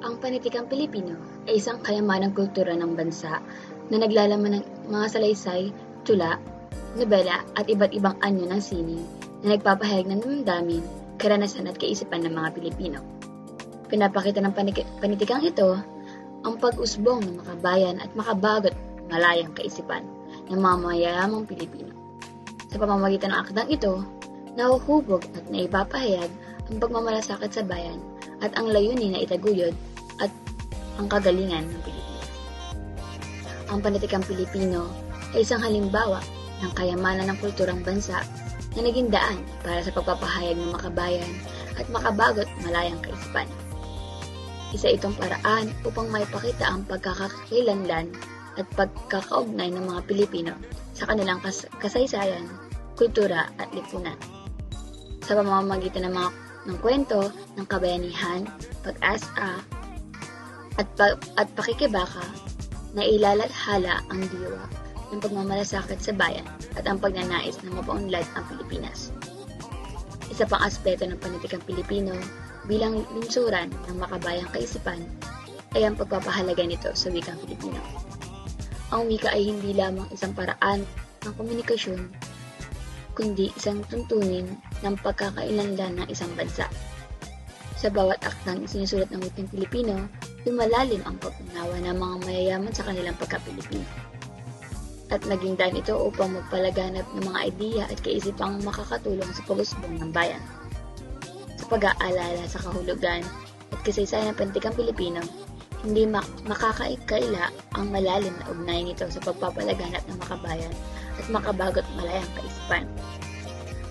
Ang panitikang Pilipino ay isang kayamanang kultura ng bansa na naglalaman ng mga salaysay, tula, nobela at iba't ibang anyo ng sining na nagpapahayag ng damdamin, karanasan at kaisipan ng mga Pilipino. Pinapakita ng panitikang ito ang pag-usbong ng makabayan at makabagot malayang kaisipan ng mga mayayamang Pilipino. Sa pamamagitan ng akdang ito, nahuhubog at naipapahayag ang pagmamalasakit sa bayan at ang layunin na itaguyod at ang kagalingan ng Pilipinas. Ang panitikang Pilipino ay isang halimbawa ng kayamanan ng kulturang bansa na naging daan para sa pagpapahayag ng makabayan at makabagot malayang kaisipan. Isa itong paraan upang maipakita ang pagkakakilanlan at pagkakaugnay ng mga Pilipino sa kanilang kasaysayan, kultura at lipunan. Sa pamamagitan ng kwento ng kabayanihan, pag-asa, at pakikibaka na ilalathala ang diwa ng pagmamalasakit sa bayan at ang pagnanais na mapaunlad ang Pilipinas. Isa pang aspeto ng panitikang Pilipino bilang lingsuran ng makabayang kaisipan ay ang pagpapahalaga nito sa wikang Pilipino. Ang wika ay hindi lamang isang paraan ng komunikasyon, kundi isang tuntunin ng pagkakailanlan ng isang bansa. Sa bawat aktang isinusulat ng wikang Pilipino, lumalalim ang pag-unawa ng mga mayayaman sa kanilang pagka-Pilipino. At naging daan ito upang magpalaganap ng mga ideya at kaisipang makakatulong sa pag-usbong ng bayan. Sa pag-aalala sa kahulugan at kasaysayan ng panitikang Pilipino, hindi makakaikaila ang malalim na ugnayan nito sa pagpapalaganap ng makabayan at makabagot malayang kaisipan.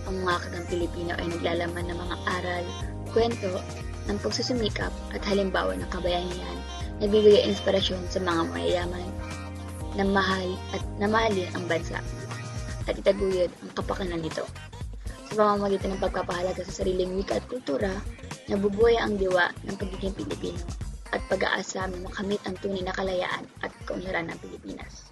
Ang mga akdang Pilipino ay naglalaman ng mga aral, kwento, ng pagsusumikap at halimbawa ng kabayanihan na bibigay inspirasyon sa mga mayayaman na mahalin ang bansa at itaguyod ang kapakanan nito. Sa pamamagitan ng pagpapahalaga sa sariling wika at kultura, nabubuhay ang diwa ng pagiging Pilipino at pag-aasa na makamit ang tunay na kalayaan at kaunlaran ng Pilipinas.